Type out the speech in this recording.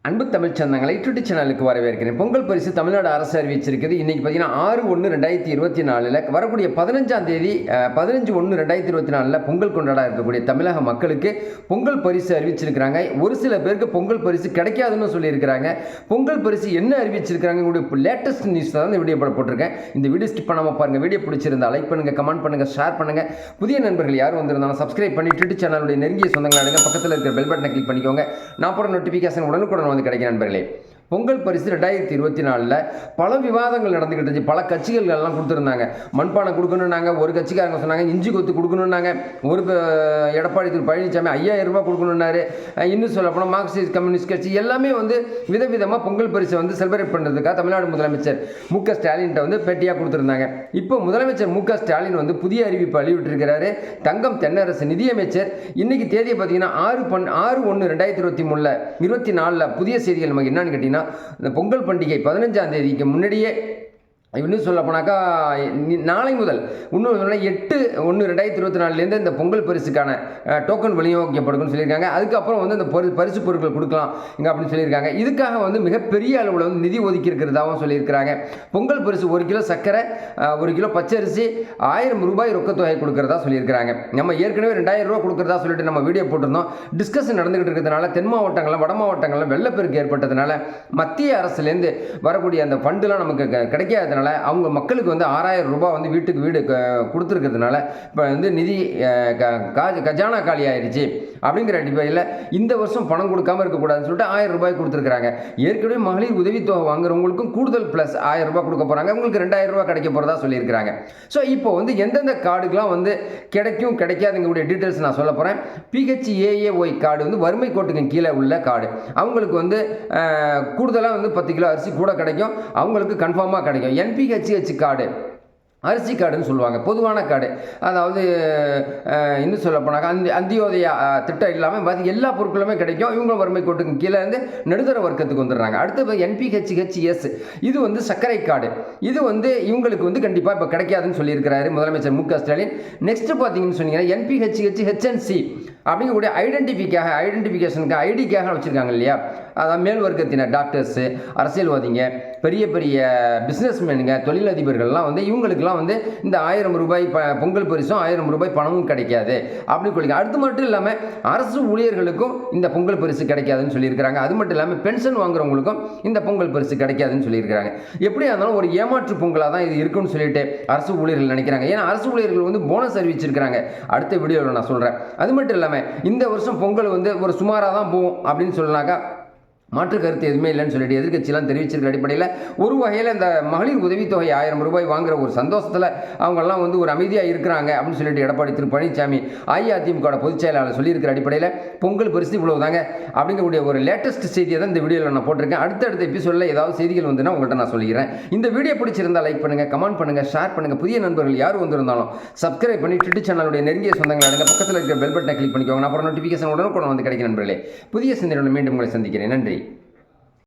அன்பு தமிழ் சொந்தங்களை யூடியூப் சேனலுக்கு வரவேற்கிறேன். பொங்கல் பரிசு தமிழ்நாடு அரசு அறிவிச்சிருக்குது. இன்றைக்கி பார்த்தீங்கன்னா 6/1/2024 வரக்கூடிய 15ஆம் தேதி 15/1/2024 பொங்கல் கொண்டாட இருக்கக்கூடிய தமிழக மக்களுக்கு பொங்கல் பரிசு அறிவிச்சிருக்கிறாங்க. ஒரு சில பேருக்கு பொங்கல் பரிசு கிடைக்காதுன்னு சொல்லியிருக்கிறாங்க. பொங்கல் பரிசு என்ன அறிவிச்சிருக்கிறாங்க உங்களுடைய லேட்டஸ்ட் நியூஸ் தான் இந்த வீடியோ போட்டிருக்கேன். இந்த வீடியோ ஸ்கிப் பண்ணாமல் பாருங்கள். வீடியோ பிடிச்சிருந்தா லைக் பண்ணுங்கள், கமெண்ட் பண்ணுங்கள், ஷேர் பண்ணுங்கள். புதிய நண்பர்கள் யாரும் வந்திருந்தாலும் சப்ஸ்கிரைப் பண்ணி யூடியூப் சேனலுடைய நெருங்கிய சொந்தங்கள் அடைங்க. பக்கத்தில் இருக்கிற பெல் பட்டனை கிளிக் பண்ணிக்கோங்க. நான் போகிற நோட்டிஃபிகேஷன் உடனுக்குடன் வந்து கிடைக்கும் நண்பர்களே. பொங்கல் பரிசு 2024 பல விவாதங்கள் நடந்துகிட்டு இருந்துச்சு. பல கட்சிகள் எல்லாம் கொடுத்துருந்தாங்க. மண்பானை கொடுக்கணுன்னாங்க, ஒரு கட்சிக்காரங்க சொன்னாங்க இஞ்சி கொத்து கொடுக்கணுன்னாங்க, ஒரு எடப்பாடி திரு பழனிசாமி 5000 ரூபாய் கொடுக்கணுன்னாரு. இன்னும் சொல்லப்போனால் மார்க்சிஸ்ட் கம்யூனிஸ்ட் கட்சி எல்லாமே வந்து விதவிதமாக பொங்கல் பரிசை வந்து செலிப்ரேட் பண்ணுறதுக்காக தமிழ்நாடு முதலமைச்சர் மு.க. ஸ்டாலின்கிட்ட வந்து பேட்டியாக கொடுத்துருந்தாங்க. இப்போ முதலமைச்சர் மு.க. ஸ்டாலின் வந்து புதிய அறிவிப்பு வெளியிட்டிருக்கிறாரு. தங்கம் தென்னரசு நிதியமைச்சர் இன்னைக்கு தேதியை பார்த்தீங்கன்னா 6/1/2024 புதிய செய்திகள் நமக்கு என்னன்னு கேட்டீங்கன்னா, இந்த பொங்கல் பண்டிகை 15ஆம் தேதிக்கு முன்னாடியே இன்னும் சொல்ல போனாக்கா நாளை முதல் இன்னும் 8/1/2024 இந்த பொங்கல் பரிசுக்கான டோக்கன் விநியோகிக்கப்படும்னு சொல்லியிருக்காங்க. அதுக்கப்புறம் வந்து இந்த பரிசு பொருட்கள் கொடுக்கலாம் இங்கே அப்படின்னு சொல்லியிருக்காங்க. இதுக்காக வந்து மிகப்பெரிய அளவில் வந்து நிதி ஒதுக்கி இருக்கிறதாகவும் சொல்லியிருக்கிறாங்க. பொங்கல் பரிசு 1 கிலோ சர்க்கரை, 1 கிலோ பச்சரிசி, 1000 ரூபாய் ரொக்கத்தொகை கொடுக்கறதா சொல்லியிருக்கிறாங்க. நம்ம ஏற்கனவே 2000 ரூபா கொடுக்கறதா சொல்லிட்டு நம்ம வீடியோ போட்டிருந்தோம். டிஸ்கஷன் நடந்துகிட்டு இருக்கிறதுனால தென் மாவட்டங்களில் வட மாவட்டங்களில் வெள்ளப்பெருக்கு ஏற்பட்டதுனால மத்திய அரசுலேருந்து வரக்கூடிய அந்த ஃபண்டுலாம் நமக்கு கிடைக்காததுனால அவங்க மக்களுக்கு வந்து 6000 ரூபாய் வந்து வீட்டுக்கு வீடு கொடுத்துருக்கிறதுனால இப்போ வந்து நிதி கஜானா காலி ஆயிடுச்சு. அப்படிங்கிற அடிப்படையில் இந்த வருஷம் பணம் கொடுக்காம இருக்கக்கூடாதுன்னு சொல்லிட்டு 1000 ரூபாய் கொடுத்துருக்காங்க. ஏற்கனவே மகளிர் உதவித்தொகை வாங்குறவங்களுக்கும் கூடுதல் ப்ளஸ் 1000 ரூபாய் கொடுக்க போகிறாங்க. உங்களுக்கு 2000 ரூபாய் கிடைக்க போகிறதா சொல்லியிருக்கிறாங்க. ஸோ இப்போ வந்து எந்தெந்த கார்டுக்கெலாம் வந்து கிடைக்கும் கிடைக்காதுங்களுடைய டீட்டெயில்ஸ் நான் சொல்ல போகிறேன். PHAAY கார்டு வந்து வறுமை கோட்டுக்கு கீழே உள்ள கார்டு. அவங்களுக்கு வந்து கூடுதலாக வந்து 10 கிலோ அரிசி கூட கிடைக்கும். அவங்களுக்கு கன்ஃபார்மாக கிடைக்கும். NPHH கார்டு அரிசி கார்டுன்னு சொல்லுவாங்க, பொதுவான கார்டு. அதாவது இன்னும் சொல்ல போனாக்கா அந்தியோதய திட்டம் இல்லாமல் பார்த்து எல்லா பொருட்களுமே கிடைக்கும். இவங்க வறுமை கோட்டுக்கு கீழே இருந்து நடுத்தர வர்க்கத்துக்கு வந்துடுறாங்க. அடுத்து NPHHS இது வந்து சர்க்கரை கார்டு. இது வந்து இவங்களுக்கு வந்து கண்டிப்பாக இப்போ கிடைக்காதுன்னு சொல்லியிருக்கிறாரு முதலமைச்சர் மு.க. ஸ்டாலின். நெக்ஸ்ட் பார்த்தீங்கன்னு சொன்னீங்கன்னா NPHHNC அப்படிங்கக்கூடிய ஐடென்டிஃபிகேஷனுக்கு ஐடிக்காக வச்சுருக்காங்க இல்லையா. அதாவது மேல் வர்க்கத்தினர், டாக்டர்ஸு, அரசியல்வாதிங்க, பெரிய பெரிய பிஸ்னஸ்மேனுங்க, தொழிலதிபர்கள்லாம் வந்து இவங்களுக்குலாம் வந்து இந்த 1000 ரூபாய் பொங்கல் பரிசும் 1000 ரூபாய் பணமும் கிடைக்காது அப்படின்னு சொல்லிங்க. அடுத்து மட்டும் இல்லாமல் அரசு ஊழியர்களுக்கும் இந்த பொங்கல் பரிசு கிடைக்காதுன்னு சொல்லியிருக்கிறாங்க. அது மட்டும் இல்லாமல் பென்ஷன் வாங்குறவங்களுக்கும் இந்த பொங்கல் பரிசு கிடைக்காதுன்னு சொல்லியிருக்கிறாங்க. எப்படியா இருந்தாலும் ஒரு ஏமாற்று பொங்கலாக தான் இது இருக்குன்னு சொல்லிட்டு அரசு ஊழியர்கள் நினைக்கிறாங்க. ஏன்னா அரசு ஊழியர்கள் வந்து போனஸ் அறிவிச்சிருக்கிறாங்க. அடுத்த வீடியோவில் நான் சொல்கிறேன். அது மட்டும் இல்லாமல் இந்த வருஷம் பொங்கல் வந்து ஒரு சுமாராக தான் போகும் அப்படின்னு சொன்னாக்கா மாற்று கருத்து எதுவுமே இல்லைன்னு சொல்லிட்டு எதிர்கட்சியெல்லாம் தெரிவிச்சிருக்கிற அடிப்படையில் ஒரு வகையில் இந்த மகளிர் உதவித்தொகை 1000 ரூபாய் வாங்குற ஒரு சந்தோஷத்தில் அவங்கெல்லாம் வந்து ஒரு அமைதியாக இருக்கிறாங்க அப்படின்னு சொல்லிட்டு எடப்பாடி திரு பழனிசாமி அஇஅதிமுக பொதுச் செயலாளர் சொல்லியிருக்கிற அடிப்படையில் பொங்கல் பரிசு இவ்வளவு தாங்க அப்படிங்கக்கூடிய ஒரு லேட்டஸ்ட் செய்தியை தான் இந்த வீடியோவில் நான் போட்டிருக்கேன். அடுத்தடுத்த எபிசோடில் ஏதாவது செய்திகள் வந்துன்னா உங்கள்கிட்ட நான் சொல்லிக்கிறேன். இந்த வீடியோ பிடிச்சிருந்தால் லைக் பண்ணுங்கள், கமெண்ட் பண்ணுங்கள், ஷேர் பண்ணுங்கள். புதிய நண்பர்கள் யார் வந்திருந்தாலும் சப்ஸ்கிரைப் பண்ணி யூடியூப் சேனலுடைய நெருங்கிய சொந்தங்கள் அடங்க பக்கத்தில் இருக்கிற பெல் பட்டனை கிளிக் பண்ணிக்கோங்க. அப்புறம் நோட்டிஃபிகேஷன் உடனுக்குடன் வந்து கிடைக்கும் நண்பர்களே. புதிய சிந்தனையுடன் மீண்டும் உங்களை சந்திக்கிறேன். நன்றி.